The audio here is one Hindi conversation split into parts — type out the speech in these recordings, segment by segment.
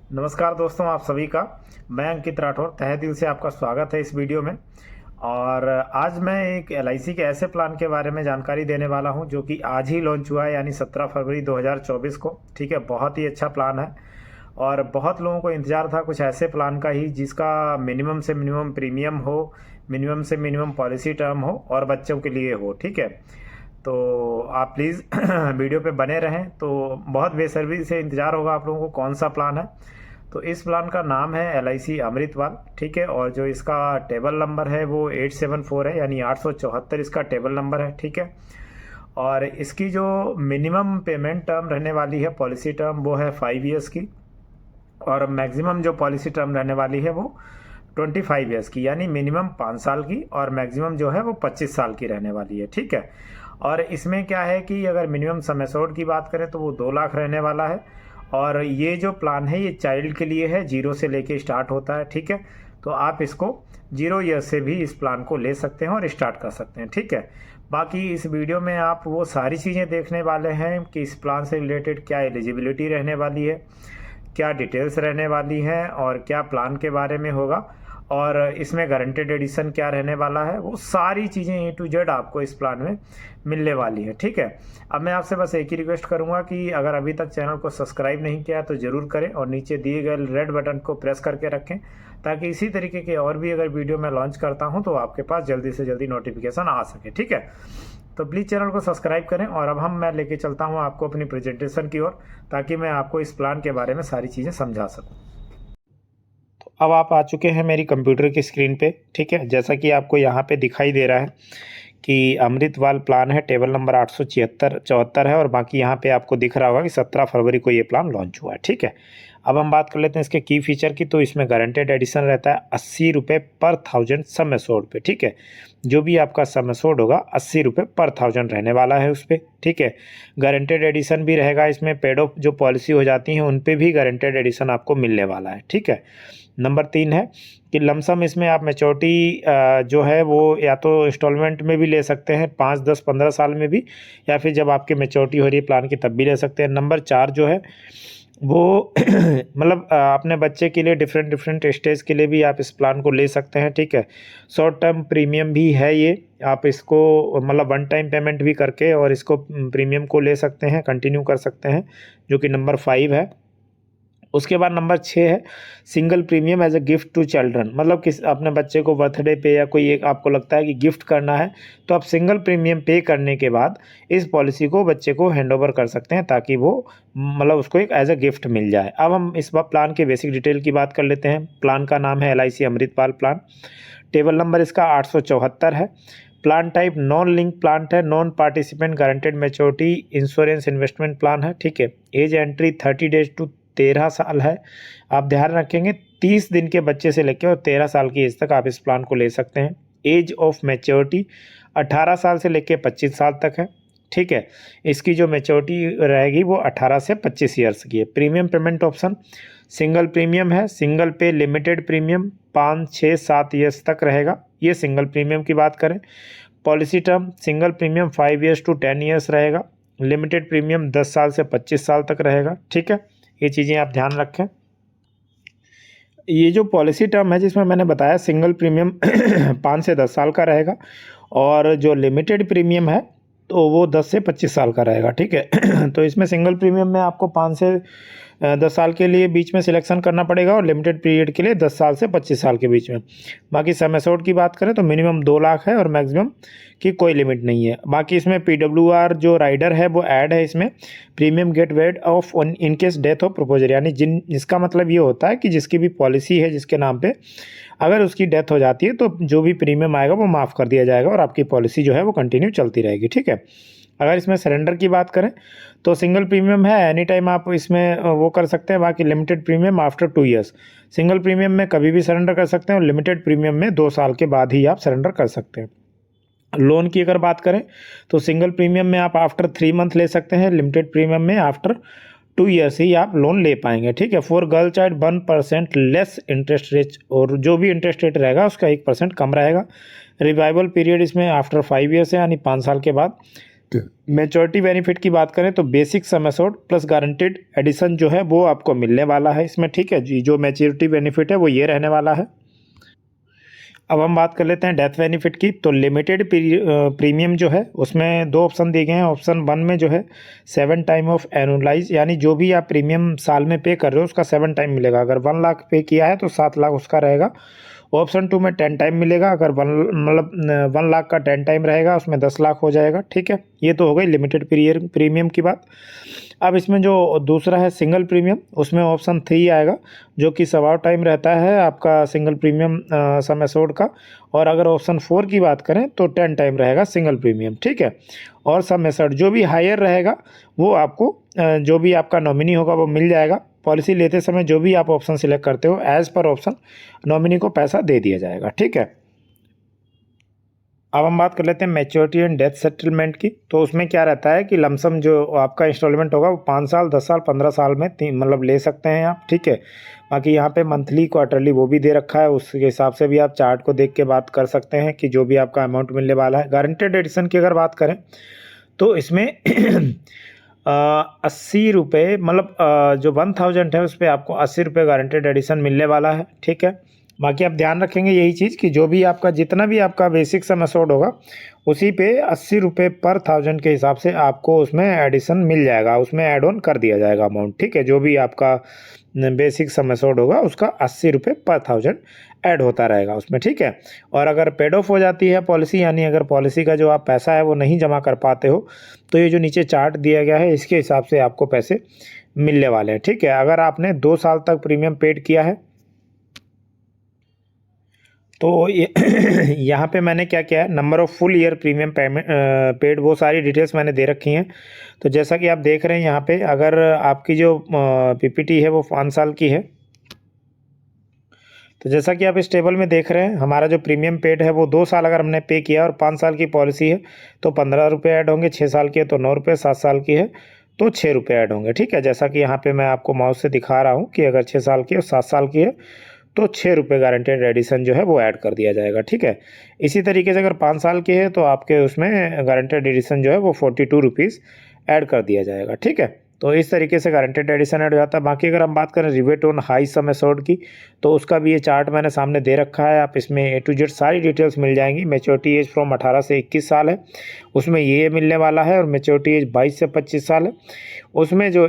नमस्कार दोस्तों, आप सभी का मैं अंकित राठौर तहे दिल से आपका स्वागत है इस वीडियो में। और आज मैं एक एलआईसी के ऐसे प्लान के बारे में जानकारी देने वाला हूं जो कि आज ही लॉन्च हुआ है, यानी 17 फरवरी 2024 को। ठीक है, बहुत ही अच्छा प्लान है और बहुत लोगों को इंतज़ार था कुछ ऐसे प्लान का ही जिसका मिनिमम से मिनिमम प्रीमियम हो, मिनिमम से मिनिमम पॉलिसी टर्म हो और बच्चों के लिए हो। ठीक है, तो आप प्लीज़ वीडियो पे बने रहें। तो बहुत बेसब्री से इंतज़ार होगा आप लोगों को कौन सा प्लान है। तो इस प्लान का नाम है LIC अमृतवाल। ठीक है, और जो इसका टेबल नंबर है वो 874 है, यानी 874 इसका टेबल नंबर है। ठीक है, और इसकी जो मिनिमम पेमेंट टर्म रहने वाली है, पॉलिसी टर्म, वो है 5 ईयर्स की। और मैक्सिमम जो पॉलिसी टर्म रहने वाली है वो 25 ईयर्स की, यानी मिनिमम 5 साल की और मैक्सिमम जो है वो 25 साल की रहने वाली है। ठीक है, और इसमें क्या है कि अगर मिनिमम सम एश्योर्ड की बात करें तो वो 2 लाख रहने वाला है। और ये जो प्लान है ये चाइल्ड के लिए है, 0 से लेके स्टार्ट होता है। ठीक है, तो आप इसको 0 ईयर से भी इस प्लान को ले सकते हैं और स्टार्ट कर सकते हैं। ठीक है, बाकी इस वीडियो में आप वो सारी चीज़ें देखने वाले हैं कि इस प्लान से रिलेटेड क्या एलिजिबिलिटी रहने वाली है, क्या डिटेल्स रहने वाली हैं और क्या प्लान के बारे में होगा, और इसमें गारंटेड एडिशन क्या रहने वाला है, वो सारी चीज़ें A to Z आपको इस प्लान में मिलने वाली है। ठीक है, अब मैं आपसे बस एक ही रिक्वेस्ट करूंगा कि अगर अभी तक चैनल को सब्सक्राइब नहीं किया तो ज़रूर करें और नीचे दिए गए रेड बटन को प्रेस करके रखें, ताकि इसी तरीके के और भी अगर वीडियो मैं लॉन्च करता हूं तो आपके पास जल्दी से जल्दी नोटिफिकेशन आ सके। ठीक है, तो प्लीज़ चैनल को सब्सक्राइब करें। और अब मैं लेके चलता हूं आपको अपनी प्रेजेंटेशन की ओर, ताकि मैं आपको इस प्लान के बारे में सारी चीज़ें समझा सकूं। तो अब आप आ चुके हैं मेरी कंप्यूटर की स्क्रीन पे। ठीक है, जैसा कि आपको यहाँ पे दिखाई दे रहा है कि अमृतवाल प्लान है, टेबल नंबर 874 है, और बाकी यहाँ पे आपको दिख रहा होगा कि 17 फरवरी को ये प्लान लॉन्च हुआ है। ठीक है, अब हम बात कर लेते हैं इसके की फीचर की। तो इसमें गारंटेड एडिशन रहता है 80 रुपये पर 1000 सम एश्योर्ड पे। ठीक है, जो भी आपका सम एश्योर्ड होगा 80 रुपये पर 1000 रहने वाला है उस पर। ठीक है, गारंटेड एडिशन भी रहेगा इसमें, पेड ऑफ जो पॉलिसी हो जाती हैं उन पे भी गारंटेड एडिशन आपको मिलने वाला है। ठीक है, नंबर 3 है कि लमसम इसमें आप मैच्योरिटी जो है वो या तो इंस्टॉलमेंट में भी ले सकते हैं 5, 10, 15 साल में भी, या फिर जब आपकी मैच्योरिटी हो रही है प्लान की तब भी ले सकते हैं। नंबर 4 जो है वो मतलब अपने बच्चे के लिए डिफरेंट डिफरेंट स्टेज के लिए भी आप इस प्लान को ले सकते हैं। ठीक है, शॉर्ट टर्म प्रीमियम भी है ये, आप इसको मतलब 1 टाइम पेमेंट भी करके और इसको प्रीमियम को ले सकते हैं, कंटिन्यू कर सकते हैं, जो कि नंबर 5 है। उसके बाद नंबर 6 है single premium as a gift to children. मतलब किस अपने बच्चे को बर्थडे पे या कोई एक आपको लगता है कि गिफ्ट करना है, तो आप सिंगल प्रीमियम पे करने के बाद इस पॉलिसी को बच्चे को हैंड ओवर कर सकते हैं, ताकि वो मतलब उसको एक एज अ गिफ्ट मिल जाए। अब हम इस बार प्लान के बेसिक डिटेल की बात कर लेते हैं। प्लान का नाम है LIC Amritpal plan. Table number इसका 874 है। Plan type non link plan है, non participant guaranteed maturity insurance investment plan है। ठीक है, एज एंट्री 30 डेज टू 13 साल है। आप ध्यान रखेंगे 30 दिन के बच्चे से लेकर और 13 साल की एज तक आप इस प्लान को ले सकते हैं। एज ऑफ मैच्योरिटी 18 साल से लेकर 25 साल तक है। ठीक है, इसकी जो मैच्योरिटी रहेगी वो 18 से 25 ईयर्स की है। Premium payment option single premium है, single pay limited premium 5, 6, 7 years तक रहेगा, ये सिंगल प्रीमियम की बात करें। Policy term single premium 5 years to 10 years रहेगा, लिमिटेड प्रीमियम 10 साल से 25 साल तक रहेगा। ठीक है, ये चीज़ें आप ध्यान रखें। ये जो पॉलिसी टर्म है जिसमें मैंने बताया सिंगल प्रीमियम 5 से 10 साल का रहेगा, और जो लिमिटेड प्रीमियम है तो वो 10 से 25 साल का रहेगा। ठीक है तो इसमें सिंगल प्रीमियम में आपको 5 से 10 साल के लिए बीच में सिलेक्शन करना पड़ेगा, और लिमिटेड पीरियड के लिए 10 साल से 25 साल के बीच में। बाकी सम एश्योर्ड की बात करें तो मिनिमम 2 लाख है और मैक्सिमम की कोई लिमिट नहीं है। बाकी इसमें PWR जो राइडर है वो ऐड है इसमें, premium get waived off in case death of proposer, यानी जिसका मतलब ये होता है कि जिसकी भी पॉलिसी है जिसके नाम पे, अगर उसकी डेथ हो जाती है तो जो भी प्रीमियम आएगा वो माफ़ कर दिया जाएगा और आपकी पॉलिसी जो है वो कंटिन्यू चलती रहेगी। ठीक है, अगर इसमें सरेंडर की बात करें तो सिंगल प्रीमियम है, एनी टाइम आप इसमें वो कर सकते हैं। बाकी limited premium after 2 years, single premium में कभी भी सरेंडर कर सकते हैं और लिमिटेड प्रीमियम में 2 साल के बाद ही आप सरेंडर कर सकते हैं। लोन की अगर बात करें तो सिंगल प्रीमियम में आप आफ्टर 3 मंथ ले सकते हैं, लिमिटेड प्रीमियम में आफ्टर 2 ईयर्स ही आप लोन ले पाएंगे। ठीक है, for girl child 1% less interest rate, और जो भी इंटरेस्ट रेट रहेगा उसका 1% कम रहेगा। रिवाइवल पीरियड इसमें आफ्टर 5 ईयर्स है, यानी 5 साल के बाद। मैच्योरिटी बेनिफिट की बात करें तो basic sum assured plus guaranteed addition जो है वो आपको मिलने वाला है इसमें, ठीक है जी। जो मैच्योरिटी बेनिफिट है वो ये रहने वाला है। अब हम बात कर लेते हैं डेथ बेनिफिट की। तो लिमिटेड प्रीमियम जो है उसमें दो ऑप्शन दिए गए हैं। ऑप्शन 1 में जो है 7 टाइम ऑफ एनुअलाइज, यानी जो भी आप प्रीमियम साल में पे कर रहे हो उसका 7 टाइम मिलेगा। अगर 1 लाख पे किया है तो 7 लाख उसका रहेगा। ऑप्शन 2 में 10 टाइम मिलेगा। अगर 1 लाख का 10 टाइम रहेगा उसमें 10 लाख हो जाएगा, ठीक है। ये तो हो गई लिमिटेड प्रीमियम की बात। अब इसमें जो दूसरा है सिंगल प्रीमियम, उसमें ऑप्शन 3 आएगा जो कि 7 टाइम रहता है आपका सिंगल प्रीमियम सम एश्योर्ड का। और अगर ऑप्शन 4 की बात करें तो 10 टाइम रहेगा सिंगल प्रीमियम, ठीक है। और सम एश्योर्ड जो भी हायर रहेगा वो आपको जो भी आपका नॉमिनी होगा वो मिल जाएगा। पॉलिसी लेते समय जो भी आप ऑप्शन सिलेक्ट करते हो एज पर ऑप्शन नॉमिनी को पैसा दे दिया जाएगा, ठीक है। अब हम बात कर लेते हैं मैच्योरिटी एंड डेथ सेटलमेंट की। तो उसमें क्या रहता है कि लमसम जो आपका इंस्टॉलमेंट होगा वो 5 साल, 10 साल, 15 साल में मतलब ले सकते हैं आप, ठीक है। बाकी यहाँ पे मंथली, क्वार्टरली वो भी दे रखा है, उसके हिसाब से भी आप चार्ट को देख के बात कर सकते हैं कि जो भी आपका अमाउंट मिलने वाला है। गारंटेड एडिशन की अगर बात करें तो इसमें 80 रुपये, मतलब जो 1000 है उस पर आपको 80 रुपये गारंटेड एडिशन मिलने वाला है, ठीक है। बाकी आप ध्यान रखेंगे यही चीज़ कि जो भी आपका जितना भी आपका बेसिक सम एश्योर्ड होगा उसी पे 80 रुपये पर 1000 के हिसाब से आपको उसमें एडिशन मिल जाएगा, उसमें ऐड ऑन कर दिया जाएगा अमाउंट, ठीक है। जो भी आपका बेसिक सम एश्योर्ड होगा उसका 80 रुपये पर 1000 ऐड होता रहेगा उसमें, ठीक है। और अगर पेड ऑफ हो जाती है पॉलिसी, यानी अगर पॉलिसी का जो आप पैसा है वो नहीं जमा कर पाते हो तो ये जो नीचे चार्ट दिया गया है इसके हिसाब से आपको पैसे मिलने वाले हैं, ठीक है। अगर आपने 2 साल तक प्रीमियम पेड किया है तो ये यहाँ पे मैंने क्या किया है, number of full year premium payment paid, वो सारी डिटेल्स मैंने दे रखी हैं। तो जैसा कि आप देख रहे हैं यहाँ पे, अगर आपकी जो पीपीटी है वो 5 साल की है, तो जैसा कि आप इस टेबल में देख रहे हैं हमारा जो प्रीमियम पेड है वो 2 साल अगर हमने पे किया और 5 साल की पॉलिसी है तो 15 रुपये ऐड होंगे, 6 साल की है तो 9 रुपये, 7 साल की है तो 6 रुपये ऐड होंगे, ठीक है। जैसा कि यहाँ पे मैं आपको माउस से दिखा रहा हूँ कि अगर 6 साल की और 7 साल की है तो 6 रुपये गारंटेड एडिशन जो है वो ऐड कर दिया जाएगा, ठीक है। इसी तरीके से अगर 5 साल की है तो आपके उसमें गारंटेड एडिशन जो है वो 42 रुपीज़ ऐड कर दिया जाएगा, ठीक है। तो इस तरीके से गारंटेड एडिशन ऐड हो जाता है। बाकी अगर हम बात करें rivet on high sum assured की तो उसका भी ये चार्ट मैंने सामने दे रखा है। आप इसमें ए टू जेड सारी डिटेल्स मिल जाएंगी। मैच्योरिटी एज फ्रॉम 18 से 21 साल है, उसमें ये मिलने वाला है। और मैच्योरिटी एज 22 से 25 साल है, उसमें जो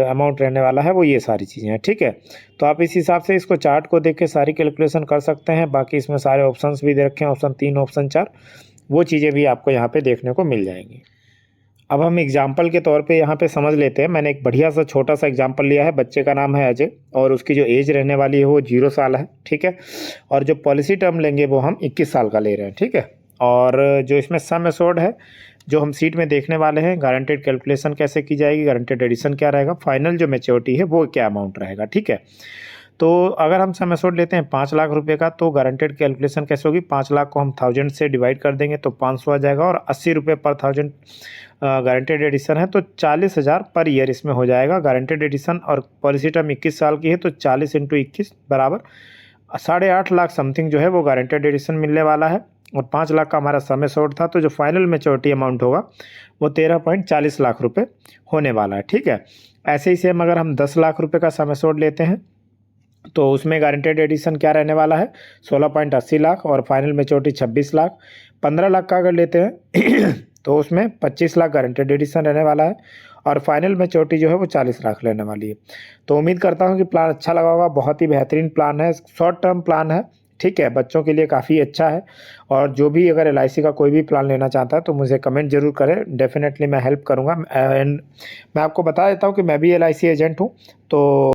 अमाउंट रहने वाला है वो ये सारी चीज़ें हैं, ठीक है। तो आप इस हिसाब से इसको चार्ट को देख के सारी कैलकुलेशन कर सकते हैं। बाकी इसमें सारे ऑप्शंस भी दे रखे हैं, ऑप्शन 3, ऑप्शन 4, वो चीज़ें भी आपको यहाँ पे देखने को मिल जाएंगी। अब हम एग्जाम्पल के तौर पे यहाँ पे समझ लेते हैं। मैंने एक बढ़िया सा छोटा सा एग्जाम्पल लिया है। बच्चे का नाम है अजय और उसकी जो एज रहने वाली है वो 0 साल है, ठीक है। और जो पॉलिसी टर्म लेंगे वो हम 21 साल का ले रहे हैं, ठीक है। और जो इसमें सम एश्योर्ड है जो हम सीट में देखने वाले हैं, गारंटेड कैलकुलेशन कैसे की जाएगी, गारंटेड एडिशन क्या रहेगा, फाइनल जो मैच्योरिटी है वो क्या अमाउंट रहेगा, ठीक है। तो अगर हम सम एश्योर्ड लेते हैं 5 लाख रुपए का तो गारंटेड कैलकुलेशन कैसे होगी, 5 लाख को हम 1000 से डिवाइड कर देंगे तो 500 आ जाएगा। और 80 रुपये पर 1000 गारंटेड एडिशन है तो 40,000 पर ईयर इसमें हो जाएगा गारंटेड एडिशन। और पॉलिसी टर्म 21 साल की है तो 40 × 21 बराबर 8.5 लाख समथिंग जो है वो गारंटेड एडिशन मिलने वाला है। और 5 लाख का हमारा सम एश्योर्ड था, तो जो फाइनल मैच्योरिटी अमाउंट होगा वो 13.40 लाख रुपए होने वाला है, ठीक है। ऐसे ही सेम अगर हम 10 लाख रुपए का सम एश्योर्ड लेते हैं तो उसमें गारंटेड एडिशन क्या रहने वाला है, 16.80 लाख और फाइनल मैच्योरिटी 26 लाख। 15 लाख का अगर लेते हैं तो उसमें 25 लाख गारंटेड एडिशन रहने वाला है और फाइनल मैच्योरिटी जो है वो 40 लाख रहने वाली है। तो उम्मीद करता हूँ कि प्लान अच्छा लगा होगा। बहुत ही बेहतरीन प्लान है, शॉर्ट टर्म प्लान है, ठीक है, बच्चों के लिए काफ़ी अच्छा है। और जो भी अगर LIC का कोई भी प्लान लेना चाहता है तो मुझे कमेंट जरूर करें, डेफिनेटली मैं हेल्प करूँगा। एंड मैं आपको बता देता हूँ कि मैं भी LIC एजेंट हूँ। तो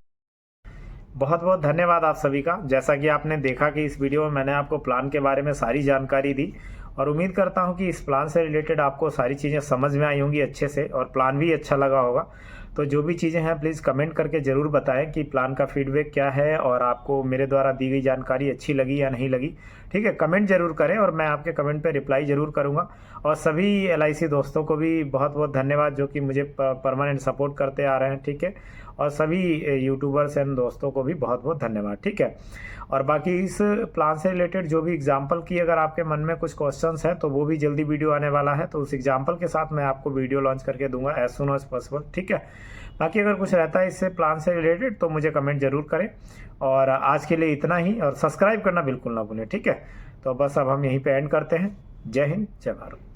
बहुत बहुत धन्यवाद आप सभी का। जैसा कि आपने देखा कि इस वीडियो में मैंने आपको प्लान के बारे में सारी जानकारी दी और उम्मीद करता हूं कि इस प्लान से रिलेटेड आपको सारी चीज़ें समझ में आई होंगी अच्छे से और प्लान भी अच्छा लगा होगा। तो जो भी चीज़ें हैं प्लीज़ कमेंट करके ज़रूर बताएं कि प्लान का फीडबैक क्या है और आपको मेरे द्वारा दी गई जानकारी अच्छी लगी या नहीं लगी। ठीक है, कमेंट ज़रूर करें और मैं आपके कमेंट पे रिप्लाई ज़रूर करूँगा। और सभी LIC दोस्तों को भी बहुत बहुत धन्यवाद जो कि मुझे परमानेंट सपोर्ट करते आ रहे हैं। ठीक है, और सभी यूट्यूबर्स एंड दोस्तों को भी बहुत बहुत धन्यवाद। ठीक है, और बाकी इस प्लान से रिलेटेड जो भी एग्जाम्पल की अगर आपके मन में कुछ क्वेश्चंस हैं तो वो भी जल्दी वीडियो आने वाला है, तो उस एग्जाम्पल के साथ मैं आपको वीडियो लॉन्च करके दूंगा एज सुन एज पॉसिबल। ठीक है, बाकी अगर कुछ रहता है इससे प्लान से रिलेटेड तो मुझे कमेंट जरूर करें। और आज के लिए इतना ही, और सब्सक्राइब करना बिल्कुल ना भूलें। ठीक है, तो बस अब हम यहीं पे एंड करते हैं। जय हिंद, जय भारत।